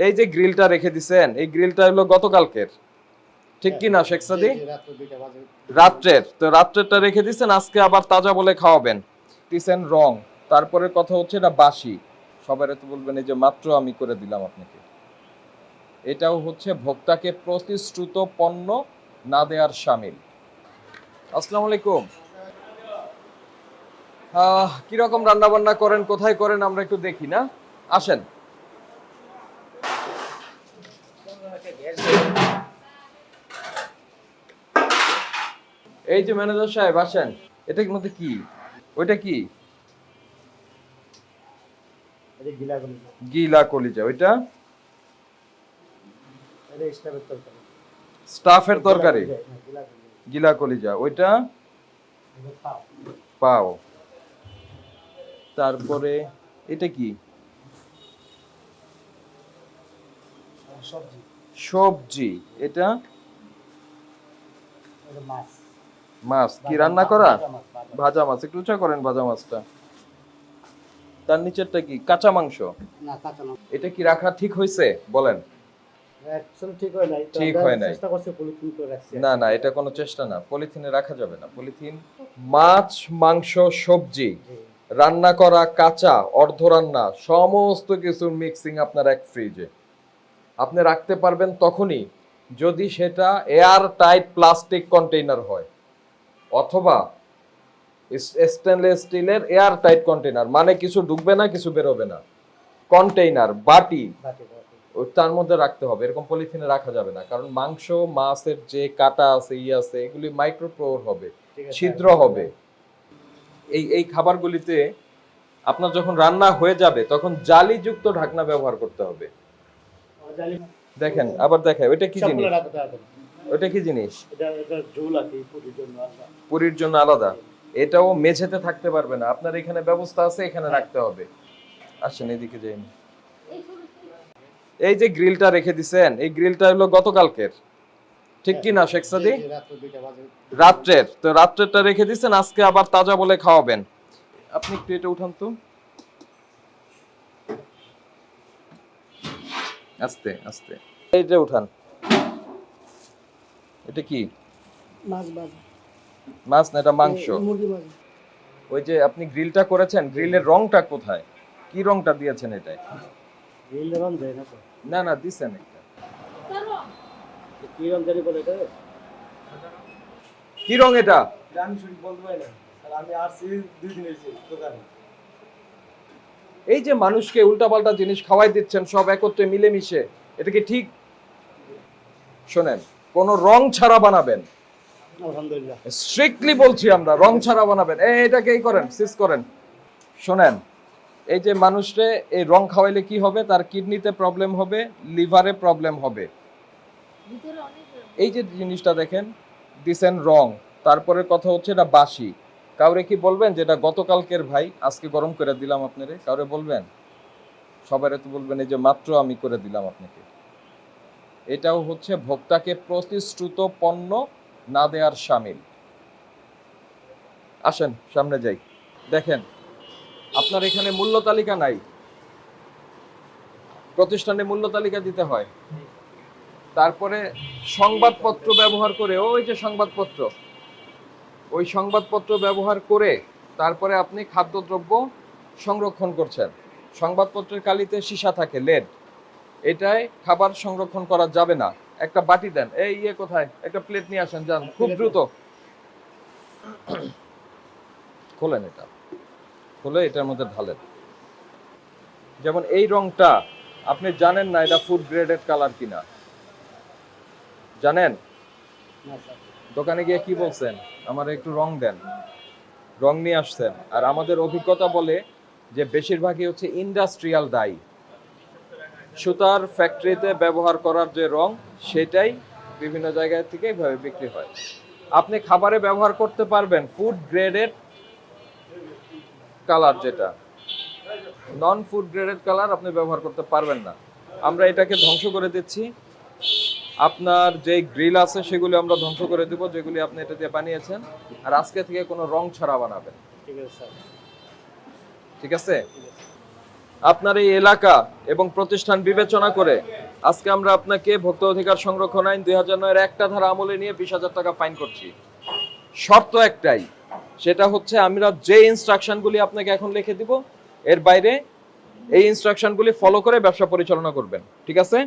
এই যে গ্রিলটা রেখে দিছেন, এই গ্রিলটা হলো গতকালকের, ঠিক কি না শেখ সাদি? রাত্রের, তো রাত্রেরটা রেখে দিছেন, আজকে আবার তাজা বলে খাওয়াবেন, দিছেন রং। তারপরে কথা হচ্ছে এটা বাসি, সবাই তো বলবেন এই যে মাত্র আমি করে দিলাম আপনাকে। এটাও হচ্ছে ভোক্তাকে প্রতিশ্রুত পণ্য না দেওয়ার শামিল। আসসালামু আলাইকুম। কিরকম রান্না বান্না করেন, কোথায় করেন, আমরা একটু দেখি না, আসেন। এই যে ম্যানেজার সাহেব আসেন, এটার মধ্যে কি, ওইটা কি? গিলা কলিজা, ওইটা স্টাফের তরকারি। গিলা কলিজা, ওইটা পাও। তারপরে এটা কি? সবজি। এটা মাছ কি রান্না করা? ভাজা মাছ, একটু উঁচা করেন ভাজা মাছটা। তার নিচেরটা কি? কাঁচা মাংস। এটা কি রাখা ঠিক হয়েছে বলেন? ঠিক হয় নাই। না না, এটা কোনো চেষ্টা না, পলিথিনে রাখা যাবে না, পলিথিন। মাছ, মাংস, সবজি রান্না করা, কাঁচা, অর্ধ রান্না, সমস্ত কিছু মিক্সিং আপনার এক ফ্রিজে। আপনি রাখতে পারবেন তখনই যদি সেটা এয়ার টাইট প্লাস্টিক কন্টেইনার হয়, অথবা স্টেনলেস স্টিলের এয়ার টাইট কন্টেইনার, মানে কিছু ঢুকবে না, কিছু বেরোবে না, কন্টেইনার, বাটি, তার মধ্যে রাখতে হবে। এরকম পলিথিনে রাখা যাবে না, কারণ মাংস, মাছের যে কাটা আছে, আছে, এগুলি মাইক্রোপ্রোর হবে, ছিদ্র হবে। এই খাবারগুলিতে আপনার যখন রান্না হয়ে যাবে তখন জালিযুক্ত ঢাকনা ব্যবহার করতে হবে। দেখেন, আবার দেখায়, ওইটা কি জিনিস? ওইটা কি জিনিস? পুরীর জন্য আলাদা। এটাও মেঝেতে থাকতে পারবে না, আপনার এখানে ব্যবস্থা আছে, এখানে রাখতে হবে। আসেন এদিকে যাই। এই যে গ্রিলটা রেখে দিছেন, এই গ্রিলটা হলো গতকালকের, ঠিক কি না শেখ সাদি? রাত্রের, তো রাত্রেরটা রেখে দিছেন, আজকে আবার তাজা বলে খাওয়াবেন। আপনি একটু এটা উঠান তো, আস্তে আস্তে। এইটা উঠান। এটা কি? মাছ না, এটা মাংস। ওই যে আপনি গ্রিলটা করেছেন, গ্রিলের রংটা কোথায়, কি রংটা দিয়েছেন এটায়? না না, দিছেন একটা। কি রং এটা? এই যে মানুষকে উল্টাপাল্টা জিনিস খাওয়াই দিচ্ছেন সব একত্রে মিলেমিশে, এটা কি ঠিক? শোনেন, কোন রং ছাড়া বানাবেন, স্ট্রিক্টলি বলছি আমরা, রং ছাড়া বানাবেন। এটাকে এই করেন, সিজ করেন। শোনেন, এই যে মানুষরে এই রং খাওয়াইলে কি হবে? তার কিডনিতে প্রবলেম হবে, লিভারে প্রবলেম হবে। এই যে জিনিসটা দেখেন, দিছেন রং, তারপরে কথা হচ্ছে এটা বাসি। কাউরে কি বলবেন যে এটা গতকালকের ভাই, আজকে গরম করে দিলাম আপনারে? কাউরে বলবেন? সবাই তো বলবেন এই যে মাত্র আমি করে দিলাম আপনাকে। এটাও হচ্ছে ভোক্তাকে প্রতিশ্রুত পণ্য না দেওয়ার শামিল। আসেন সামনে যাই। দেখেন, আপনার এখানে মূল্য তালিকা নাই, প্রতিষ্ঠানে মূল্য তালিকা দিতে হয়। তারপরে সংবাদপত্র ব্যবহার করে, ওই যে সংবাদপত্র, ওই সংবাদপত্র ব্যবহার করে তারপরে আপনি খাদ্যদ্রব্য সংরক্ষণ করছেন। সংবাদপত্রের কালিতে সীসা থাকে, লেড, এটাই খাবার সংরক্ষণ করা যাবে না। একটা বাটি দেন, এই ইয়ে কোথায়, একটা প্লেট নিয়ে আসেন, যান খুব দ্রুত। খোলেন, এটা খুলে এটার মধ্যে ঢালেন। যেমন এই রংটা আপনি জানেন না এটা ফুড গ্রেডেড কালার কিনা, জানেন? দোকানে গিয়ে কি বলছেন? আমার একটু রং দেন, রং নিয়ে আসছেন। আর আমাদের অভিজ্ঞতা বলে যে বেশিরভাগই হচ্ছে ইন্ডাস্ট্রিয়াল ডাই, সুতার ফ্যাক্টরিতে ব্যবহার করার যে রং, সেটাই বিভিন্ন জায়গা থেকে এইভাবে বিক্রি হয়। আপনি খাবারে ব্যবহার করতে পারবেন ফুড গ্রেডেড কালার, যেটা নন ফুড গ্রেডেড কালার আপনি ব্যবহার করতে পারবেন না। আমরা এটাকে ধ্বংস করে দিচ্ছি। আপনার যে গ্রিল আছে সেগুলি আমরা ধ্বংস করে দেব, যেগুলি আপনি এটা দিয়ে বানিয়েছেন। আর আজকে থেকে কোনো রং ছাড়া বানাবেন, ঠিক আছে? আপনার এই এলাকা এবং প্রতিষ্ঠান বিবেচনা করে আজকে আমরা আপনাকে ভোক্তা অধিকার সংরক্ষণ আইন 2009 একটা ধারা আমলে নিয়ে 20,000 টাকা ফাইন করছি। শর্ত একটাই, সেটা হচ্ছে আমরা যে ইনস্ট্রাকশনগুলি আপনাকে এখন লিখে দিব, এর বাইরে এই ইনস্ট্রাকশনগুলি ফলো করে ব্যবসা পরিচালনা করবেন, ঠিক আছে?